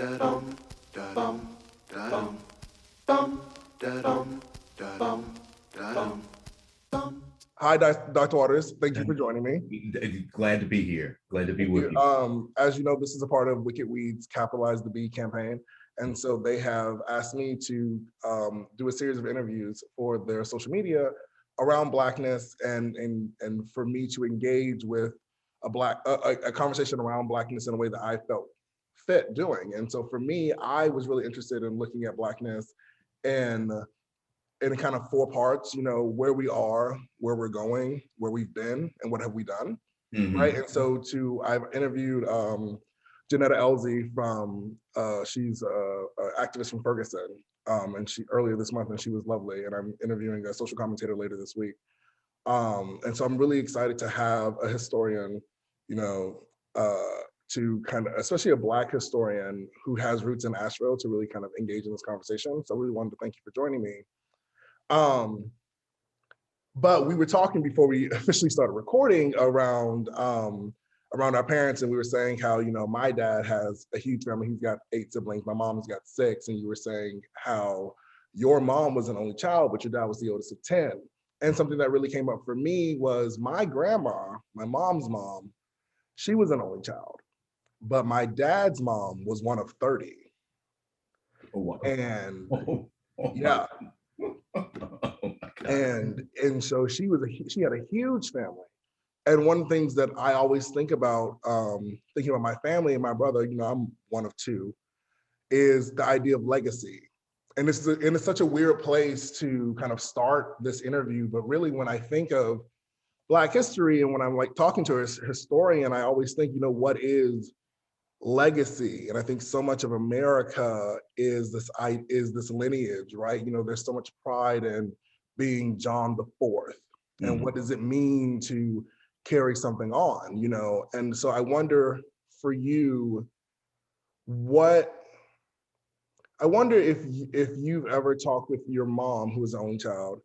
da-dum, da-dum, da-dum, bum, da-dum, da-dum, da-dum, bum. Hi, Dr. Waters. Thank you for joining me. Glad to be here. Glad to be Thank with you. you. As you know, this is a part of Wicked Weed's Capitalize the Bee campaign. And so they have asked me to do a series of interviews for their social media around Blackness and for me to engage with a conversation around Blackness in a way that I felt fit doing. And so for me, I was really interested in looking at Blackness and in kind of four parts, where we are, where we're going, where we've been, and what have we done, right? And so I've interviewed Janetta Elzie from, she's an activist from Ferguson, and she earlier this month, and she was lovely, and I'm interviewing a social commentator later this week. And so I'm really excited to have a historian, to kind of, especially a Black historian who has roots in Asheville, to really kind of engage in this conversation. So I really wanted to thank you for joining me. But we were talking before we officially started recording around our parents, and we were saying how, my dad has a huge family. He's got 8 siblings. My mom's got 6, and you were saying how your mom was an only child, but your dad was the oldest of 10. And something that really came up for me was my grandma, my mom's mom, she was an only child, but my dad's mom was one of 30. Oh, wow. And Yeah. Oh and so she had a huge family. And one of the things that I always think about, thinking about my family and my brother, I'm one of 2, is the idea of legacy. And it's such a weird place to kind of start this interview, but really when I think of Black history and when I'm like talking to a historian, I always think, what is legacy? And I think so much of America is this lineage, right? There's so much pride in being John the Fourth, and what does it mean to carry something on? And so I wonder for you, I wonder if you've ever talked with your mom, who is an only child,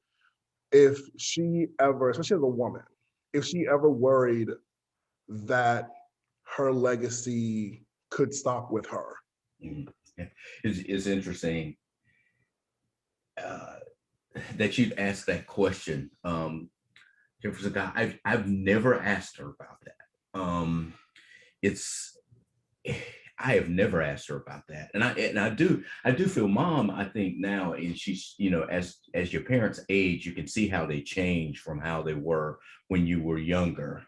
if she ever, especially as a woman, if she ever worried that her legacy could stop with her. It's interesting that you've asked that question. Jefferson, I've never asked her about that. I have never asked her about that, and I do feel mom. I think now, and she's, as your parents age, you can see how they change from how they were when you were younger.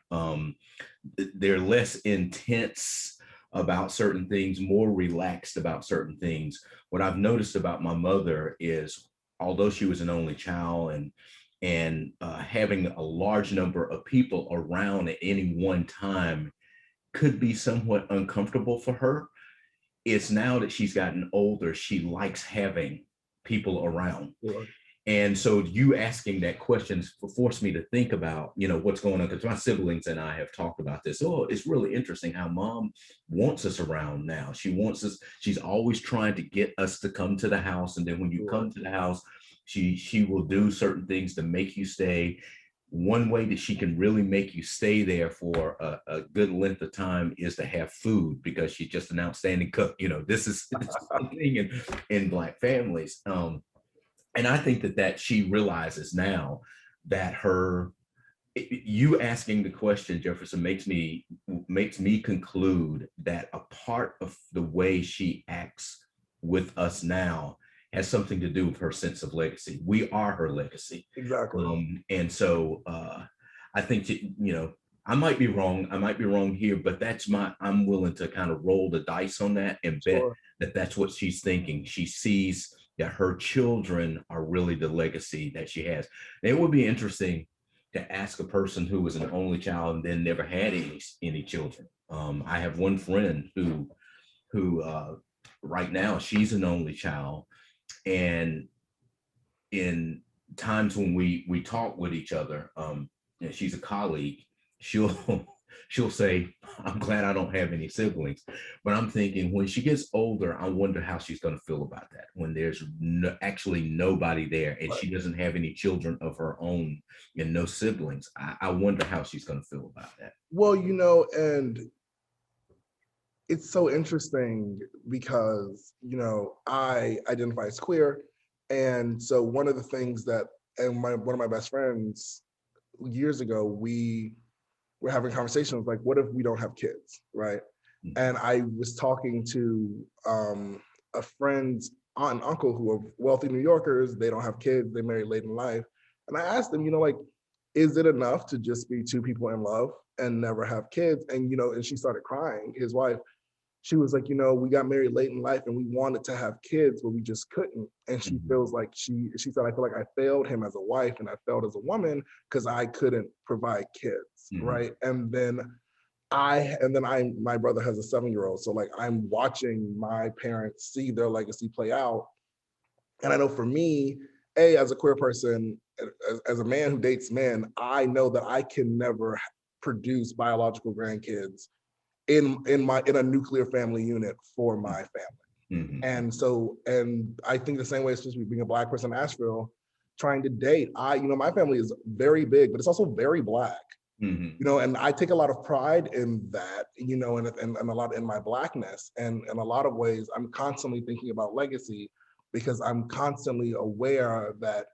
They're less intense about certain things, more relaxed about certain things. What I've noticed about my mother is, although she was an only child and having a large number of people around at any one time could be somewhat uncomfortable for her. It's now that she's gotten older, she likes having people around. Sure. And so you asking that question forced me to think about, what's going on, because my siblings and I have talked about this. Oh, it's really interesting how mom wants us around now. She wants us, she's always trying to get us to come to the house. And then when you come to the house, she will do certain things to make you stay. One way that she can really make you stay there for a good length of time is to have food, because she's just an outstanding cook. This is the thing in Black families. And I think that she realizes now that you asking the question, Jefferson, makes me conclude that a part of the way she acts with us now has something to do with her sense of legacy. We are her legacy. Exactly. And so I think that, I might be wrong here, but I'm willing to kind of roll the dice on that and bet that that's what she's thinking. She sees that her children are really the legacy that she has. And it would be interesting to ask a person who was an only child and then never had any children. I have one friend who right now, she's an only child, and in times when we talk with each other, she's a colleague, she'll say, I'm glad I don't have any siblings. But I'm thinking, when she gets older, I wonder how she's going to feel about that, when there's actually nobody there and she doesn't have any children of her own and no siblings. I wonder how she's going to feel about that. Well, and it's so interesting because, I identify as queer. And so one of the things that, and one of my best friends years ago, we were having conversations like, what if we don't have kids, right? Mhm. And I was talking to a friend's aunt and uncle who are wealthy New Yorkers. They don't have kids. They married late in life. And I asked them, like, is it enough to just be two people in love and never have kids? And, and she started crying, his wife. She was like, we got married late in life and we wanted to have kids, but we just couldn't. And she Mhm. feels like she said, I feel like I failed him as a wife and I failed as a woman because I couldn't provide kids. Mhm. Right. My brother has a 7-year-old. So like I'm watching my parents see their legacy play out. And I know for me, as a queer person, as a man who dates men, I know that I can never produce biological grandkids in a nuclear family unit for my family. Mhm. And I think the same way, especially being a Black person in Asheville, trying to date, my family is very big, but it's also very Black. Mhm. And I take a lot of pride in that, and a lot in my Blackness. And in a lot of ways, I'm constantly thinking about legacy because I'm constantly aware that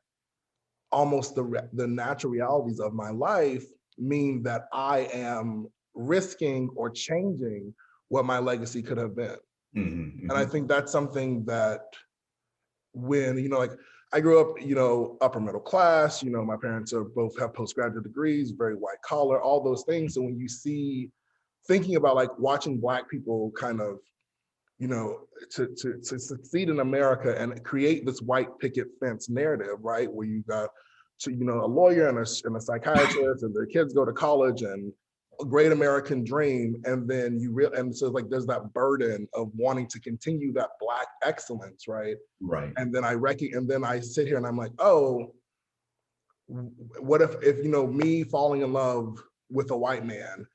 almost the natural realities of my life mean that I am risking or changing what my legacy could have been. Mhm. And I Mhm. think that's something that when, like I grew up, upper middle class, my parents are both have postgraduate degrees, very white collar, all those things. So when you see thinking about like watching Black people kind of, to succeed in America and create this white picket fence narrative, right? Where you got a lawyer and a psychiatrist and their kids go to college and a great American dream. And then and so like there's that burden of wanting to continue that Black excellence, right? Right. And then I sit here and I'm like, oh, what if me falling in love with a white man,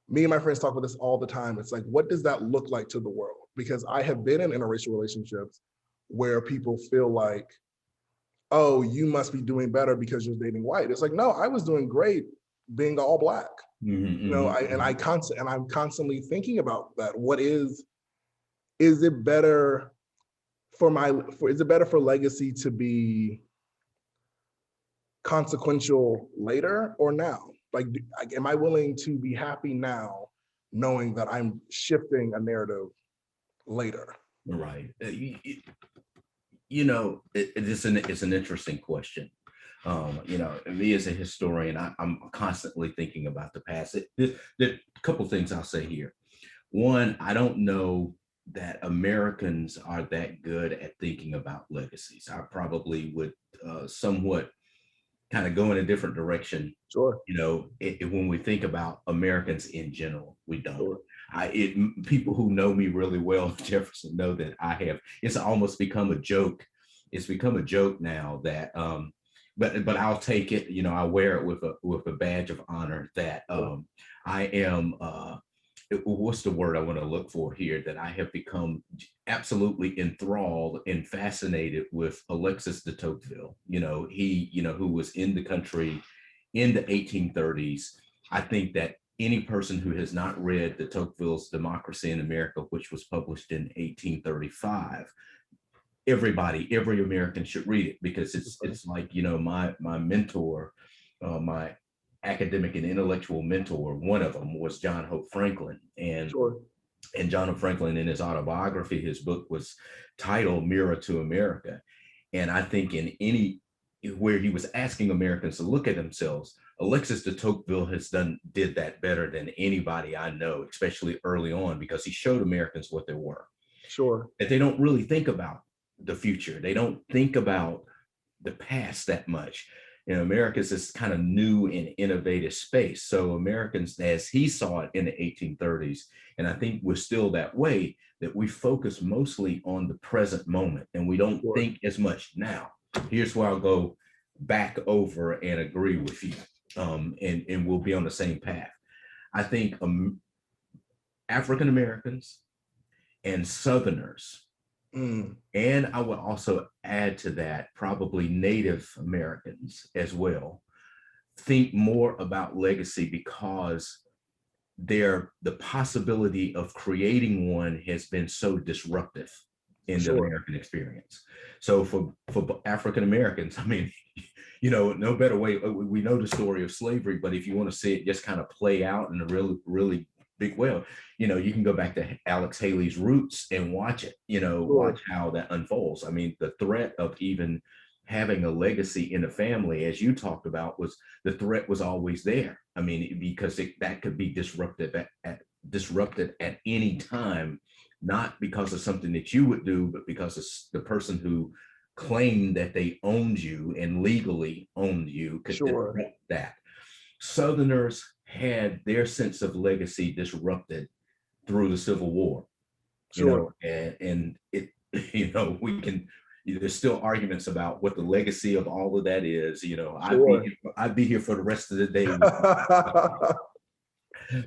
me and my friends talk about this all the time. It's like, what does that look like to the world? Because I have been in interracial relationships where people feel like, oh, you must be doing better because you're dating white. It's like, no, I was doing great being all Black. Mhm. Mhm. Mhm. I'm constantly thinking about that. Is it better is it better for legacy to be consequential later or now? Like, am I willing to be happy now, knowing that I'm shifting a narrative later? Right. It's an interesting question. Me as a historian, I'm constantly thinking about the past. There a couple things I'll say here. One, I don't know that Americans are that good at thinking about legacies. I probably would somewhat kind of go in a different direction. Sure, When we think about Americans in general, we don't. sure. People who know me really well, Jefferson, know that I have. It's almost become a joke. It's become a joke now that, but I'll take it. I wear it with a badge of honor that Sure. I am. What's the word I want to look for here? That I have become absolutely enthralled and fascinated with Alexis de Tocqueville. Who was in the country in the 1830s. I think that any person who has not read de Tocqueville's Democracy in America, which was published in 1835, every American should read it because Okay. it's like my mentor, my academic and intellectual mentor. One of them was John Hope Franklin, Sure. and John Hope Franklin in his autobiography, his book was titled Mirror to America, and I think in any where he was asking Americans to look at themselves, Alexis de Tocqueville did that better than anybody I know, especially early on, because he showed Americans what they were, Sure. that they don't really think about the future. They don't think about the past that much. America's this kind of new and innovative space. So Americans, as he saw it in the 1830s, and I think we're still that way, that we focus mostly on the present moment and we don't Sure. think as much now. Here's where I'll go back over and agree with you. And we'll be on the same path. I think African Americans and Southerners, Mm, and I would also add to that probably Native Americans as well, think more about legacy because the possibility of creating one has been so disruptive in the Sure. American experience. So for African Americans, I mean, no better way. We know the story of slavery, but if you want to see it just kind of play out in a really, really big way, you can go back to Alex Haley's Roots and watch it, Sure. watch how that unfolds. I mean, the threat of even having a legacy in a family, as you talked about, was the threat was always there. I mean, because that could be disrupted at any time, not because of something that you would do, but because of the person who claimed that they owned you and legally owned you could Sure. disrupt that. Southerners had their sense of legacy disrupted through the Civil War, Sure. and it, we can, there's still arguments about what the legacy of all of that is. Sure. I'd be here for the rest of the day.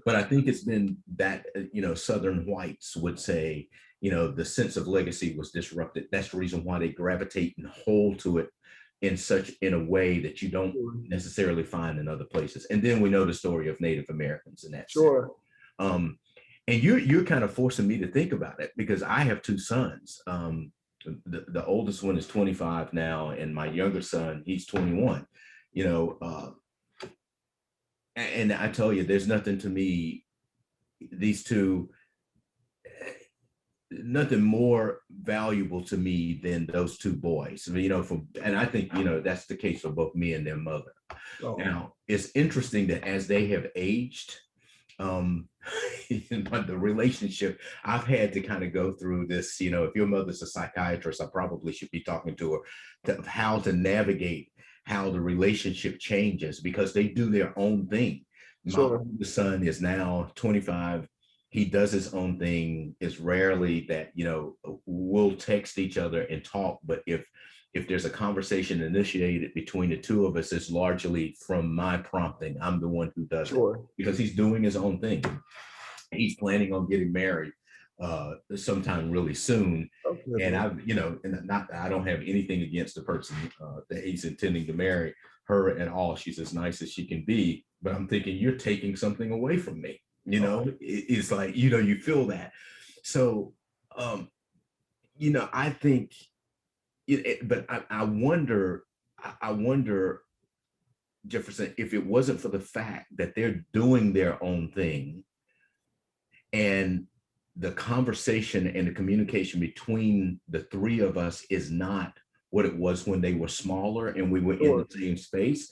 But I think it's been that, Southern whites would say, the sense of legacy was disrupted. That's the reason why they gravitate and hold to it in a way that you don't necessarily find in other places. And then we know the story of Native Americans in that sense. Sure. And you're kind of forcing me to think about it, because I have two sons. The oldest one is 25 now, and my younger son, he's 21. And I tell you, there's nothing to me, these two, nothing more valuable to me than those two boys. And I think, that's the case for both me and their mother. Oh. Now, it's interesting that as they have aged, but the relationship, I've had to kind of go through this, if your mother's a psychiatrist, I probably should be talking to her of how to navigate how the relationship changes, because they do their own thing. Sure. My oldest son is now 25. He does his own thing. It's rarely that, we'll text each other and talk, but if there's a conversation initiated between the two of us, it's largely from my prompting. I'm the one who does it, because he's doing his own thing. He's planning on getting married sometime really soon. Okay. And I don't have anything against the person that he's intending to marry, her at all. She's as nice as she can be, but I'm thinking, you're taking something away from me. It's like, you feel that. So, I think, but I wonder, Jefferson, if it wasn't for the fact that they're doing their own thing, and the conversation and the communication between the three of us is not what it was when they were smaller and we were in the same space.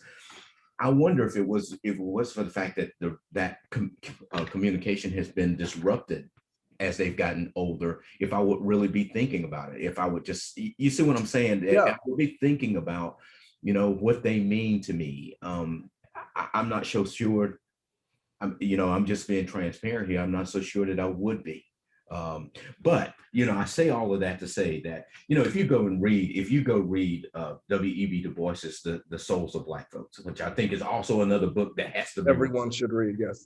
I wonder if it was for the fact that communication has been disrupted as they've gotten older, if I would really be thinking about it, if I would just, you see what I'm saying? Yeah. I would be thinking about, what they mean to me. I'm not so sure. I'm just being transparent here. I'm not so sure that I would be. But I say all of that to say that, if you go read W.E.B. Du Bois's The Souls of Black Folks, which I think is also another book that has to be everyone should read. Yes.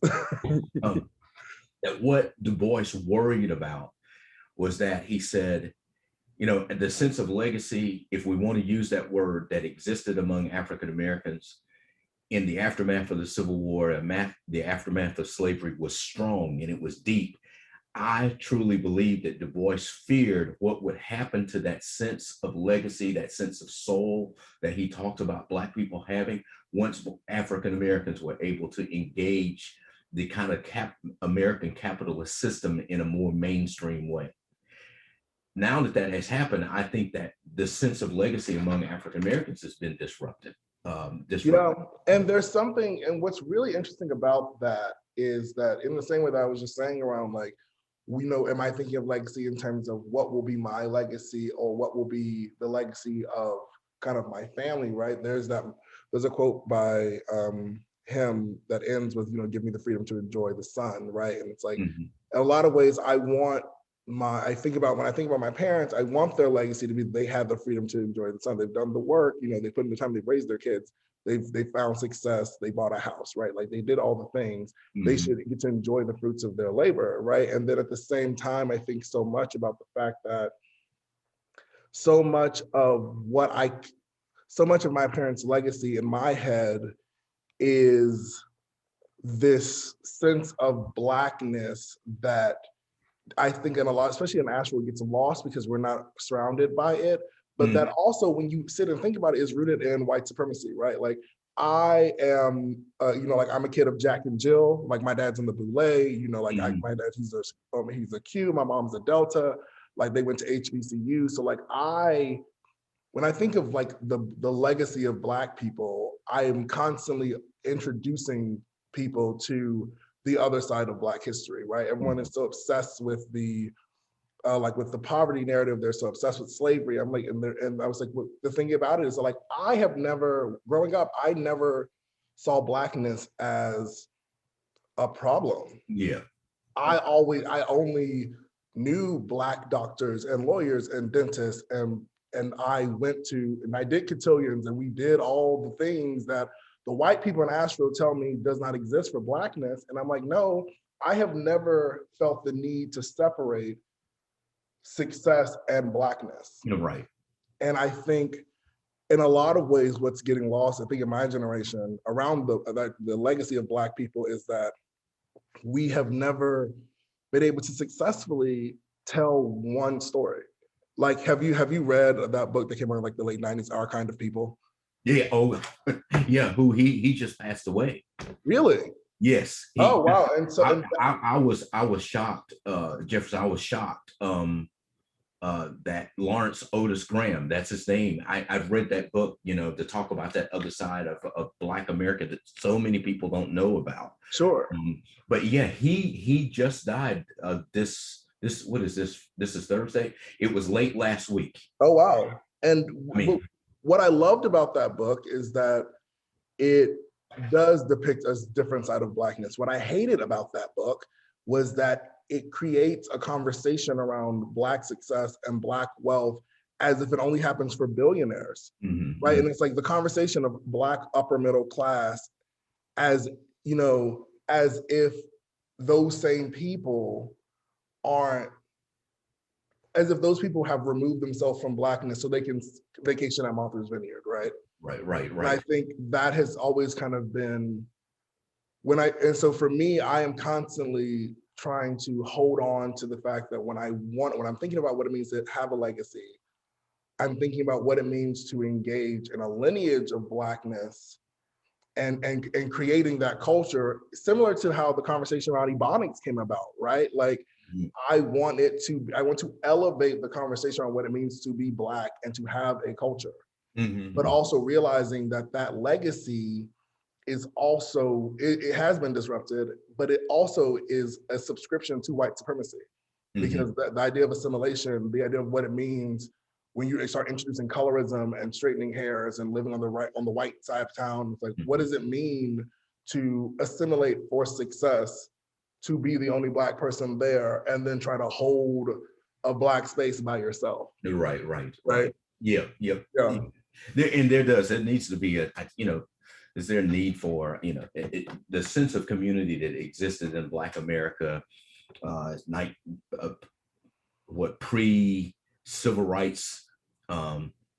That what Du Bois worried about was that he said, the sense of legacy, if we want to use that word, that existed among African Americans in the aftermath of the Civil War, the aftermath of slavery, was strong and it was deep. I truly believe that Du Bois feared what would happen to that sense of legacy, that sense of soul that he talked about Black people having once African Americans were able to engage the kind of American capitalist system in a more mainstream way. Now that has happened, I think that the sense of legacy among African Americans has been disrupted. And there's something, and what's really interesting about that is that, in the same way that I was just saying around, like, am I thinking of legacy in terms of what will be my legacy or what will be the legacy of kind of my family, right? There's a quote by him that ends with, give me the freedom to enjoy the sun, right? And it's like, in a lot of ways, when I think about my parents, I want their legacy to be they had the freedom to enjoy the sun. They've done the work, they put in the time, they've raised their kids, they found success, they bought a house, right? Like, they did all the things. They should get to enjoy the fruits of their labor, right? And then at the same time, I think so much about the fact that so much of my parents' legacy in my head is this sense of Blackness that I think in a lot, especially in Asheville, gets lost because we're not surrounded by it. But that also, when you sit and think about it, is rooted in white supremacy, right? Like I am, like I'm a kid of Jack and Jill. Like my dad's in the Boulay, like my dad, he's a Q, my mom's a Delta. Like they went to HBCU. So like when I think of like the legacy of Black people, I am constantly introducing people to the other side of Black history, right? Everyone is so obsessed with the with the poverty narrative. They're so obsessed with slavery. I'm like, and I was like, well, the thing about it is like, I have never, growing up, I never saw Blackness as a problem. Yeah. I only knew Black doctors and lawyers and dentists, and I did cotillions, and we did all the things that the white people in Asheville tell me does not exist for Blackness. And I'm like, no, I have never felt the need to separate success and Blackness. You're right. And I think in a lot of ways, what's getting lost, I think in my generation, around the legacy of Black people is that we have never been able to successfully tell one story. Like, have you read that book that came out in like the late 90s, Our Kind of People? Yeah. Oh, yeah. Who he just passed away. Really? Yes. Oh wow! And so I was shocked, Jefferson. I was shocked that Lawrence Otis Graham, that's his name. I've read that book, to talk about that other side of Black America that so many people don't know about. Sure. But yeah, he just died. This what is this? This is Thursday. It was late last week. Oh wow! And what I loved about that book is that it does depict a different side of Blackness. What I hated about that book was that it creates a conversation around Black success and Black wealth as if it only happens for billionaires, right? And it's like the conversation of Black upper middle class as if those same people as if those people have removed themselves from Blackness so they can vacation at Martha's Vineyard, right? Right. And I think that has always kind of been and so for me, I am constantly trying to hold on to the fact that when I'm thinking about what it means to have a legacy, I'm thinking about what it means to engage in a lineage of Blackness and creating that culture, similar to how the conversation around Ebonics came about, right? Like I want to elevate the conversation on what it means to be Black and to have a culture, but also realizing that legacy is also, it has been disrupted, but it also is a subscription to white supremacy. Because the idea of assimilation, the idea of what it means when you start introducing colorism and straightening hairs and living on the white side of town, it's like, what does it mean to assimilate for success, to be the only Black person there, and then try to hold a Black space by yourself? Right. Yeah. There needs to be is there a need for, the sense of community that existed in Black America, pre-civil rights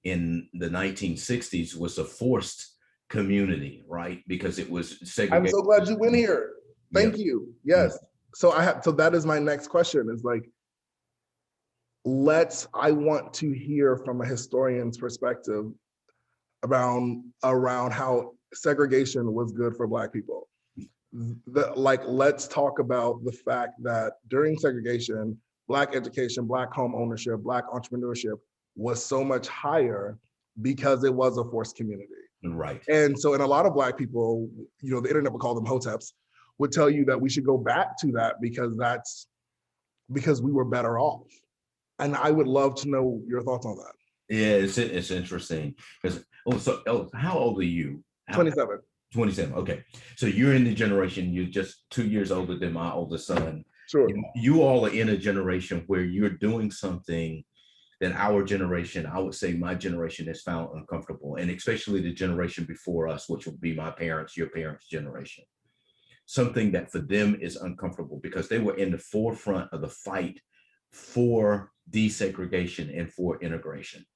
in the 1960s was a forced community, right? Because it was segregated. I'm so glad you went here. Thank you. Yes. So that is my next question, is like, I want to hear from a historian's perspective around how segregation was good for Black people. Let's talk about the fact that during segregation, Black education, Black home ownership, Black entrepreneurship was so much higher because it was a forced community. Right. And so, in a lot of Black people, the internet would call them hoteps, would tell you that we should go back to that because we were better off. And I would love to know your thoughts on that. Yeah, it's interesting because how old are you? 27. 27. Okay, so you're in the generation. You're just 2 years older than my oldest son. Sure. You all are in a generation where you're doing something that our generation, I would say my generation, has found uncomfortable, and especially the generation before us, which will be my parents, your parents' generation. Something that for them is uncomfortable because they were in the forefront of the fight for desegregation and for integration.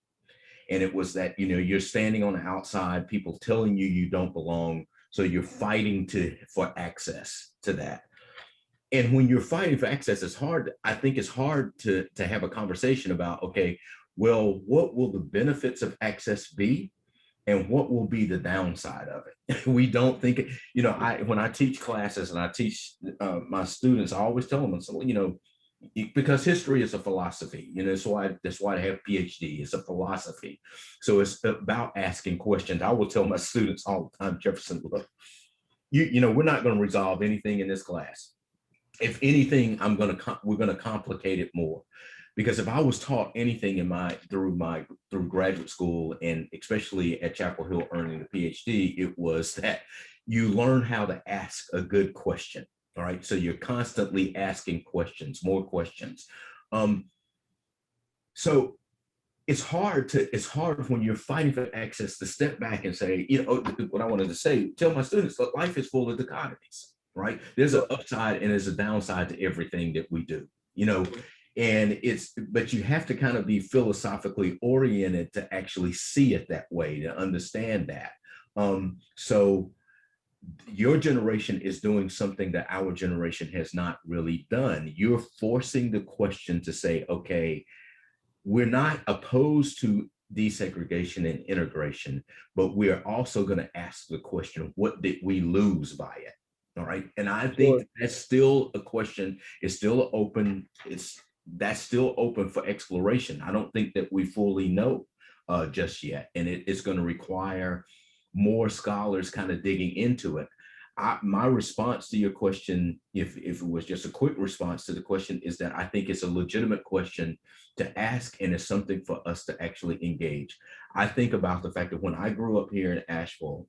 And it was that, you're standing on the outside, people telling you don't belong, So you're fighting for access to that. And when you're fighting for access, it's hard. I think it's hard to have a conversation about, okay, well, what will the benefits of access be? And what will be the downside of it? We don't think, when I teach classes and I teach my students, I always tell them, because history is a philosophy, that's why I have PhD. It's a philosophy. So it's about asking questions. I will tell my students all the time, Jefferson, look, we're not going to resolve anything in this class. If anything, we're going to complicate it more. Because if I was taught anything through graduate school, and especially at Chapel Hill earning a PhD, it was that you learn how to ask a good question. All right. So you're constantly asking questions, more questions. So it's hard when you're fighting for access to step back and say, what I wanted to say, tell my students, look, life is full of dichotomies, right? There's an upside and there's a downside to everything that we do, but you have to kind of be philosophically oriented to actually see it that way, to understand that. So your generation is doing something that our generation has not really done. You're forcing the question to say, okay, we're not opposed to desegregation and integration, but we're also going to ask the question, what did we lose by it? All right. And I think that's still a question. It's still open. That's still open for exploration. I don't think that we fully know just yet. And it's going to require more scholars kind of digging into it. My response to your question, if it was just a quick response to the question, is that I think it's a legitimate question to ask, and it's something for us to actually engage. I think about the fact that when I grew up here in Asheville,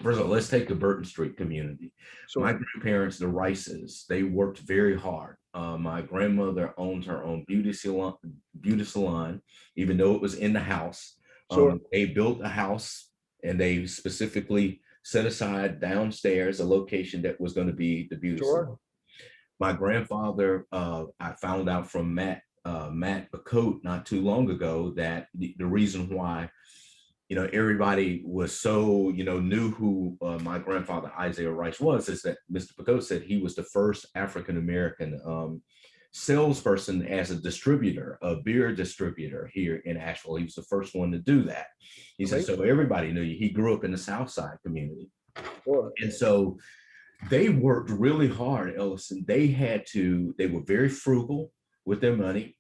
first of all, let's take the Burton Street community. Sure. My grandparents, the Rices, they worked very hard. My grandmother owned her own beauty salon, even though it was in the house. Sure. They built a house, and they specifically set aside downstairs a location that was going to be the beauty salon. My grandfather, I found out from Matt Bacote not too long ago that the reason why everybody was so, knew who my grandfather Isaiah Rice was, is that Mr. Bacote said he was the first African-American salesperson as a distributor, a beer distributor here in Asheville. He was the first one to do that. He said, so everybody knew you. He grew up in the South Side community. Sure. And so they worked really hard, Ellison. They were very frugal with their money.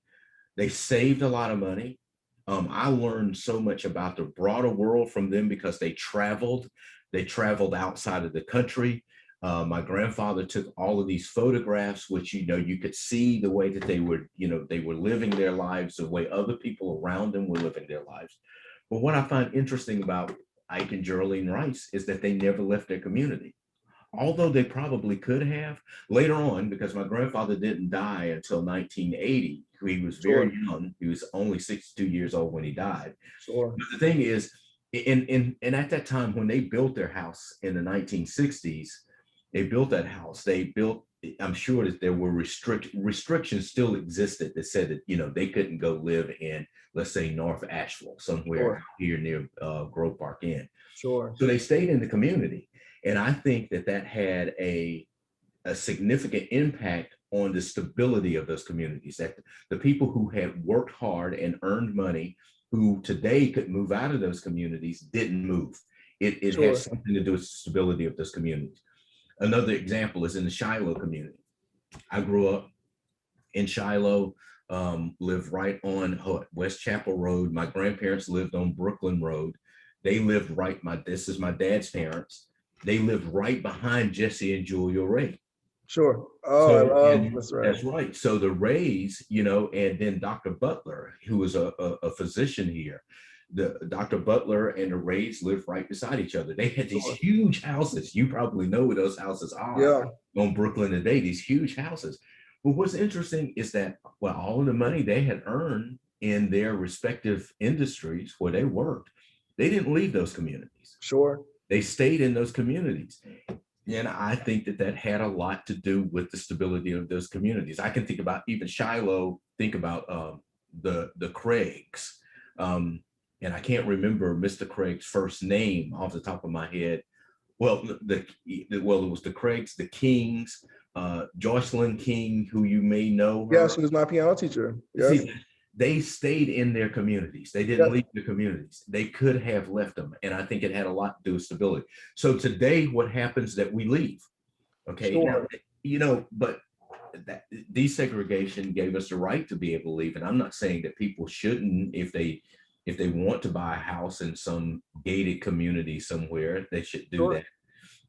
They saved a lot of money. I learned so much about the broader world from them because they traveled outside of the country. My grandfather took all of these photographs, which, you could see the way that they were living their lives, the way other people around them were living their lives. But what I find interesting about Ike and Geraldine Rice is that they never left their community. Although they probably could have later on, because my grandfather didn't die until 1980. He was very young. He was only 62 years old when he died. Sure. But the thing is, and at that time, when they built their house in the 1960s, they built that house. I'm sure that there were restrictions still existed that said that, they couldn't go live in, let's say, North Asheville, somewhere here near Grove Park Inn. Sure. So they stayed in the community. And I think that had a significant impact on the stability of those communities, that the people who had worked hard and earned money, who today could move out of those communities, didn't move. It had something to do with the stability of those communities. Another example is in the Shiloh community. I grew up in Shiloh, lived right on West Chapel Road. My grandparents lived on Brooklyn Road. They lived this is my dad's parents. They lived right behind Jesse and Julia Ray. Sure. Oh, I love Miss Ray. That's right. So the Rays, and then Dr. Butler, who was a physician here, Dr. Butler and the Rays lived right beside each other. They had these huge houses. You probably know where those houses are on Brooklyn today, these huge houses. But what's interesting is that, all of the money they had earned in their respective industries where they worked, they didn't leave those communities. Sure. They stayed in those communities. And I think that had a lot to do with the stability of those communities. I can think about even Shiloh, think about the Craigs. And I can't remember Mr. Craig's first name off the top of my head. well, well, it was the Craigs, the Kings, Jocelyn King, who you may know Yeah, her. she was my piano teacher. Yes. See, they stayed in their communities. They didn't Yes. leave the communities. They could have left them. And I think it had a lot to do with stability. So today, what happens that we leave? Okay. Now, Sure. but that desegregation gave us the right to be able to leave. And I'm not saying that people shouldn't, if they want to buy a house in some gated community somewhere, they should do Sure. that.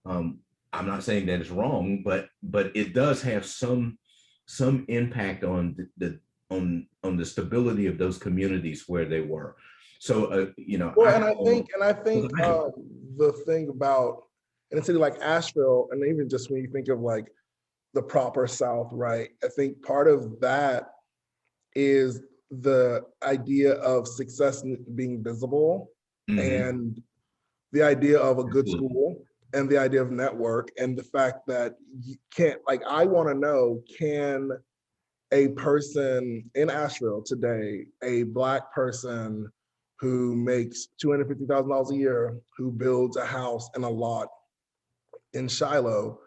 Um, I'm not saying that is wrong, but it does have some impact on on the stability of those communities where they were. So Well, and I think I have the thing about in a city like Asheville, and even just when you think of like the proper South, right? I think part of that is the idea of success being visible, mhm, and the idea of a good absolutely. school, and the idea of network, and the fact that you can't, like, I want to know, can a person in Asheville today, a Black person who makes $250,000 a year, who builds a house and a lot in Shiloh,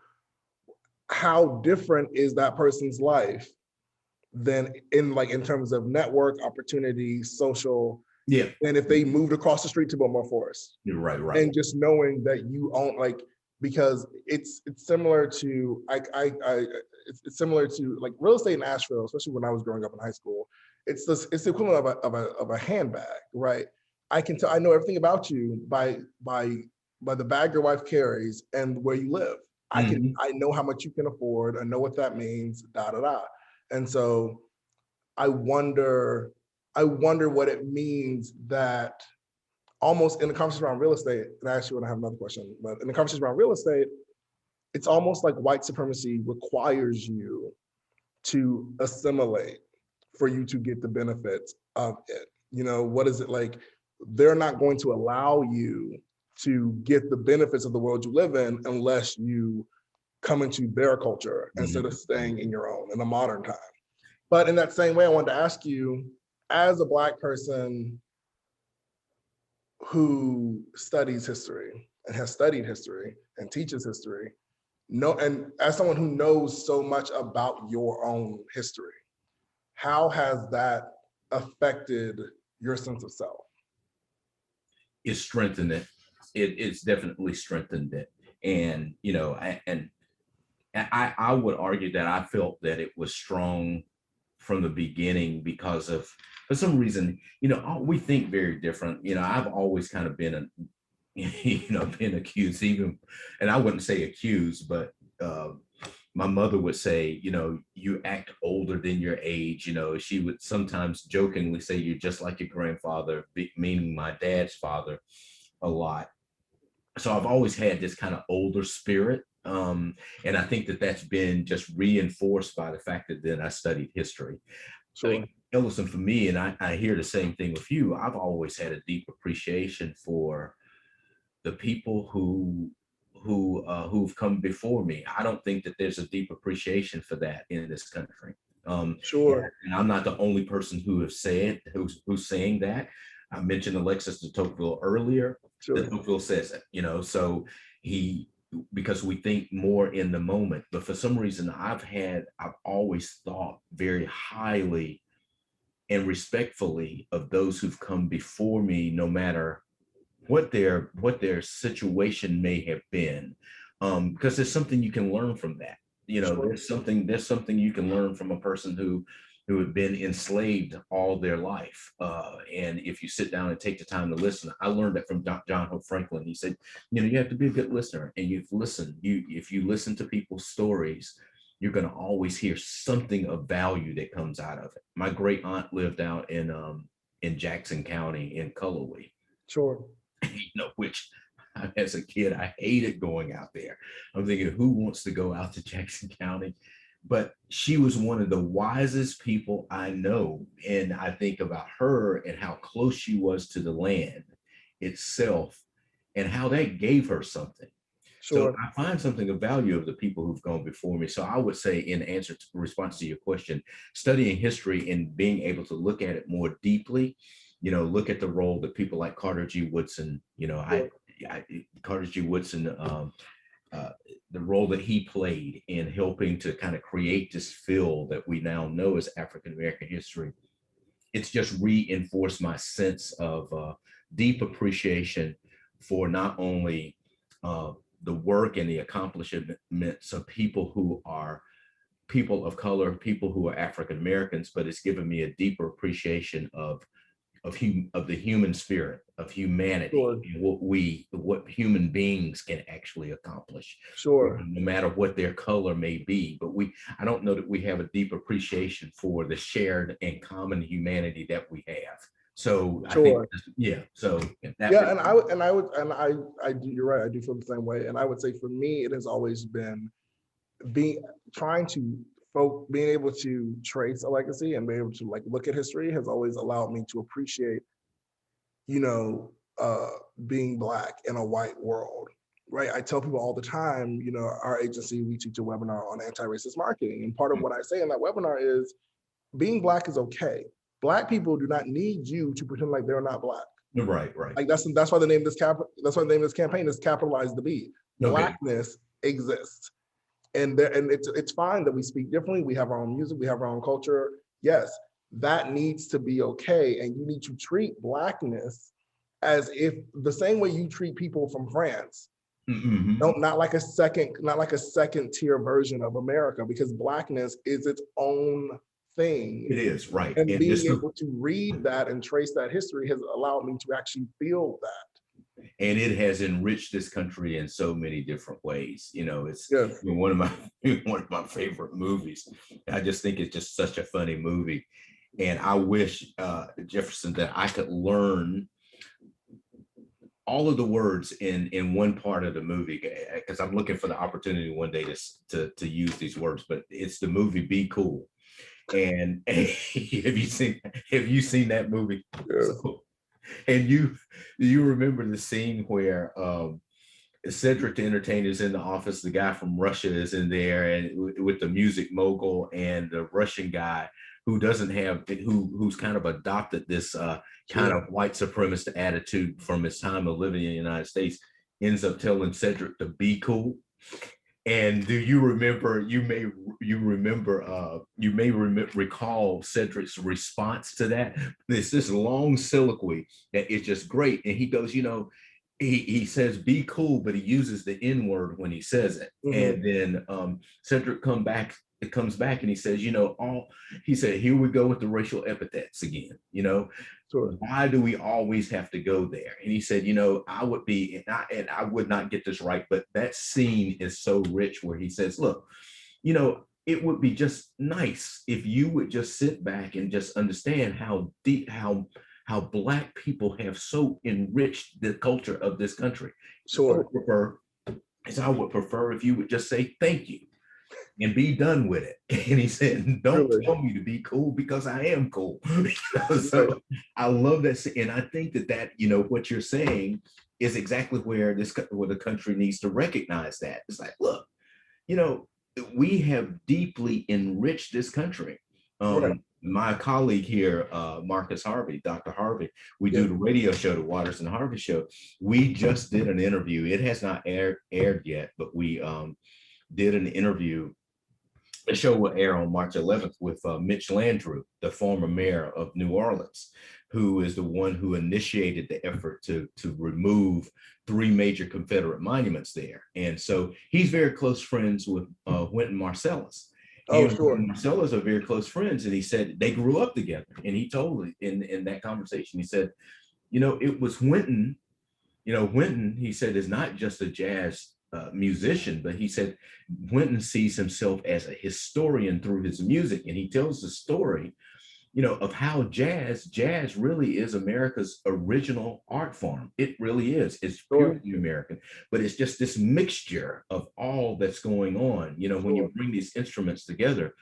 how different is that person's life than in terms of network opportunity, social, Yeah, and if they moved across the street to Biltmore Forest? you're right, right. And just knowing that you own, like, because it's similar to it's similar to like real estate in Asheville, especially when I was growing up in high school. It's the equivalent of a handbag, right? I know everything about you by the bag your wife carries and where you live. Mhm. I know how much you can afford. I know what that means. Da da da. And so I wonder I wonder what it means that almost in the conversation around real estate, and I actually want to have another question, but in the conversation around real estate, it's almost like white supremacy requires you to assimilate for you to get the benefits of it. What is it like? They're not going to allow you to get the benefits of the world you live in unless you come into their culture instead of Mhm. staying in your own in a modern time. But in that same way, I wanted to ask you, as a Black person who studies history and has studied history and teaches history, and as someone who knows so much about your own history, how has that affected your sense of self? It strengthened it. It's definitely strengthened it. And I would argue that I felt that it was strong from the beginning because of for some reason, we think very different. I've always kind of been a been accused, even, and I wouldn't say accused, but uh, my mother would say, you act older than your age. She would sometimes jokingly say, you're just like your grandfather, meaning my dad's father, a lot. So I've always had this kind of older spirit. And I think that that's been just reinforced by the fact that then I studied history. Sure. Ellison, for me, and I hear the same thing with you, I've always had a deep appreciation for the people who've come before me. I don't think that there's a deep appreciation for that in this country. Um, Sure. and I'm not the only person who's saying that. I mentioned Alexis de Tocqueville earlier. De Sure. Tocqueville says it, so he because we think more in the moment. But for some reason, I've always thought very highly and respectfully of those who've come before me, no matter what their situation may have been, because there's something you can learn from that. Sure. There's something you can learn from a person who had been enslaved all their life, and if you sit down and take the time to listen. I learned that from John Hope Franklin. He said, you have to be a good listener, and if you listen to people's stories, you're going to always hear something of value that comes out of it. My great aunt lived out in Jackson County in Cullowhee, Sure. which as a kid, I hated going out there. I'm thinking, who wants to go out to Jackson County? But she was one of the wisest people I know. And I think about her and how close she was to the land itself and how that gave her something. So Sure. I find something of value of the people who've gone before me. So I would say, in answer to response to your question, studying history and being able to look at it more deeply, look at the role that people like Carter G. Woodson, Sure. Carter G. Woodson, the role that he played in helping to kind of create this field that we now know as African American history, it's just reinforced my sense of deep appreciation for not only the work and the accomplishments of people who are people of color, people who are African Americans, but it's given me a deeper appreciation of the human spirit, of humanity, Sure. and what human beings can actually accomplish. Sure. No matter what their color may be. But I don't know that we have a deep appreciation for the shared and common humanity that we have. So I think, Sure. yeah. So Yeah, I do, you're right. I do feel the same way. And I would say for me, it has always been trying to being able to trace a legacy and being able to like look at history has always allowed me to appreciate, you know, being Black in a white world, right? I tell people all the time, you know, our agency, we teach a webinar on anti-racist marketing. And part of what I say in that webinar is being Black is okay. Black people do not need you to pretend like they're not Black. Right. Like that's why the name of this campaign is capitalize the B. Okay. Blackness exists. And it's fine that we speak differently. We have our own music, we have our own culture. Yes, that needs to be okay. And you need to treat Blackness as if the same way you treat people from France. Mm-hmm. Not like a second tier version of America, because Blackness is its own thing. It is, right. And being able to read that and trace that history has allowed me to actually feel that. And it has enriched this country in so many different ways. You know, it's Yes. one of my favorite movies. I just think it's just such a funny movie. And I wish, Jefferson, that I could learn all of the words in one part of the movie, because I'm looking for the opportunity one day to use these words. But it's the movie Be Cool. And have you seen that movie? Yes. So, and you remember the scene where Cedric the Entertainer is in the office, the guy from Russia is in there, and with the music mogul and the Russian guy who doesn't have, who's kind of adopted this kind of white supremacist attitude from his time of living in the United States, ends up telling Cedric to be cool. And do you remember? You may recall Cedric's response to that. It's this long soliloquy that is just great. And he goes, you know, he says be cool, but he uses the N word when he says it. Mm-hmm. And then Cedric comes back and he says, you know, he said, here we go with the racial epithets again, you know. Sure. Why do we always have to go there? And he said, you know, I would not get this right, but that scene is so rich where he says, look, you know, it would be just nice if you would just sit back and just understand how Black people have so enriched the culture of this country. Sure. I would prefer if you would just say thank you and be done with it. And he said, don't tell me to be cool, because I am cool. So I love that. And I think that, you know, what you're saying is exactly where the country needs to recognize that. It's like, look, you know, we have deeply enriched this country. My colleague here, Marcus Harvey, Dr. Harvey, we do the radio show, the Waters and Harvey Show. We just did an interview. It has not aired yet, but we did an interview. The show will air on March 11th with Mitch Landrieu, the former mayor of New Orleans, who is the one who initiated the effort to remove 3 major Confederate monuments there. And so he's very close friends with Wynton Marsalis. Oh, sure. Marsalis are very close friends. And he said they grew up together. And he told me in that conversation, he said, you know, it was Wynton, he said, is not just a jazz musician, but he said Wynton sees himself as a historian through his music. And he tells the story, you know, of how jazz really is America's original art form. It really is. It's purely American, but it's just this mixture of all that's going on, you know, when you bring these instruments together.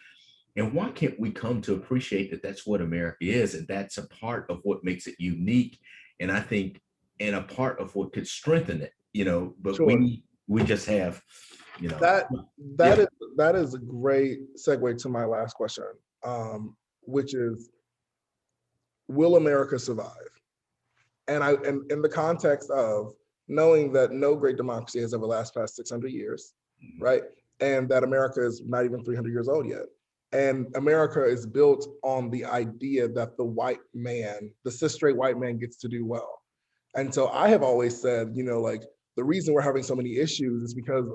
And why can't we come to appreciate that that's what America is? And that's a part of what makes it unique. And I think, and a part of what could strengthen it, you know, but we just have, you know. That is a great segue to my last question. Which is, will America survive? And in the context of, knowing that no great democracy has ever lasted past 600 years, right? And that America is not even 300 years old yet. And America is built on the idea that the white man, the cis straight white man, gets to do well. And so I have always said, like, the reason we're having so many issues is because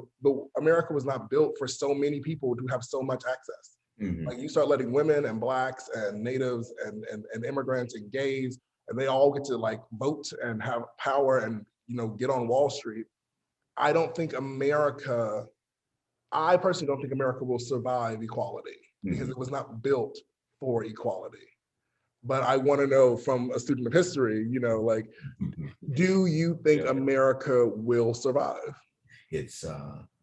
America was not built for so many people to have so much access. Like, you start letting women and Blacks and natives and immigrants and gays, and they all get to like vote and have power and get on Wall Street. I personally don't think America will survive equality because it was not built for equality. But I want to know from a student of history, like, do you think America will survive? It's,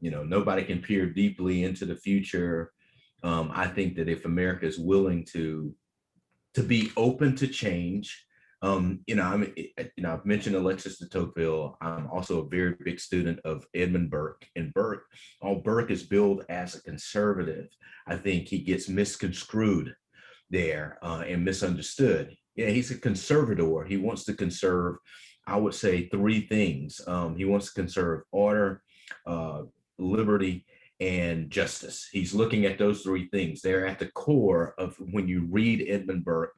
nobody can peer deeply into the future. I think that if America is willing to be open to change, I've mentioned Alexis de Tocqueville. I'm also a very big student of Edmund Burke, and Burke is billed as a conservative. I think he gets misconstrued there and misunderstood. Yeah, he's a conservator. He wants to conserve, I would say, three things. He wants to conserve order, liberty, and justice. He's looking at those three things. They're at the core of, when you read Edmund Burke,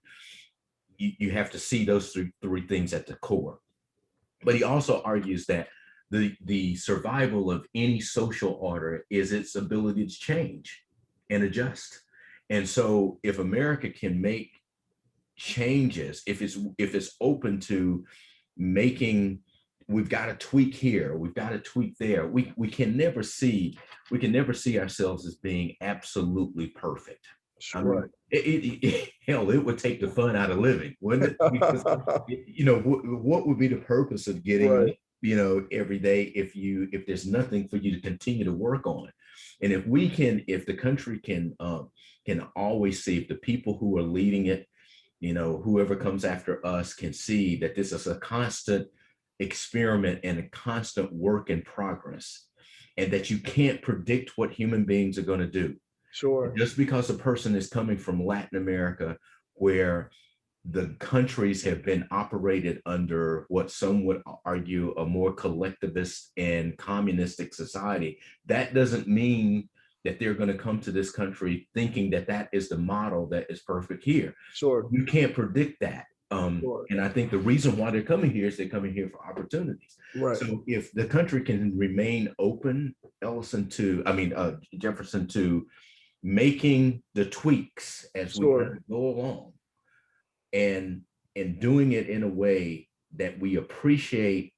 you have to see those three things at the core. But he also argues that the survival of any social order is its ability to change and adjust. And so if America can make changes, if it's open to making, we've got to tweak here, we've got to tweak there, we can never see ourselves as being absolutely perfect. Sure. I mean, hell, it would take the fun out of living, wouldn't it? Because, what would be the purpose of getting up, every day if there's nothing for you to continue to work on? And if the country can always see, if the people who are leading it, whoever comes after us, can see that this is a constant experiment and a constant work in progress, and that you can't predict what human beings are going to do. Sure. Just because a person is coming from Latin America, where the countries have been operated under what some would argue a more collectivist and communistic society, that doesn't mean that they're going to come to this country thinking that that is the model that is perfect here. Sure. You can't predict that. Sure. And I think the reason why they're coming here is they're coming here for opportunities. Right. So if the country can remain open, Jefferson, to making the tweaks as we kind of go along, and doing it in a way that we appreciate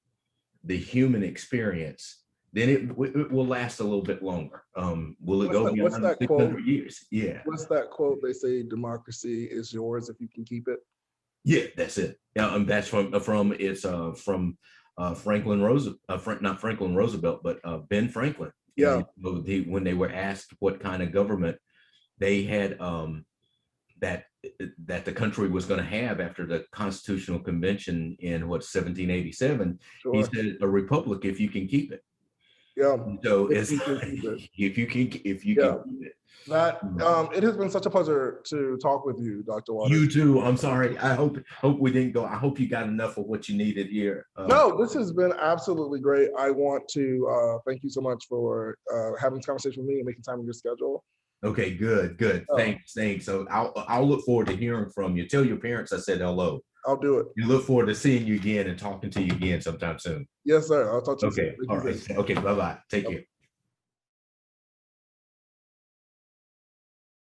the human experience, then it will last a little bit longer. Will it go beyond 600 years? Yeah. What's that quote? They say democracy is yours if you can keep it. Yeah, that's it. Yeah, that's from Franklin Roosevelt, not Franklin Roosevelt, but Ben Franklin. Yeah. When they were asked what kind of government they had, that the country was going to have after the Constitutional Convention in 1787, he said, a republic if you can keep it. Yeah. So if you can keep it. That it has been such a pleasure to talk with you, Dr. Waters. You too. I'm sorry. I hope we didn't go. I hope you got enough of what you needed here. No, this has been absolutely great. I want to thank you so much for having this conversation with me and making time in your schedule. Okay, good. Thanks. So I'll look forward to hearing from you. Tell your parents I said hello. I'll do it. You look forward to seeing you again and talking to you again sometime soon. Yes, sir. I'll talk to you soon. Okay. All right. Okay. Bye-bye. Take care.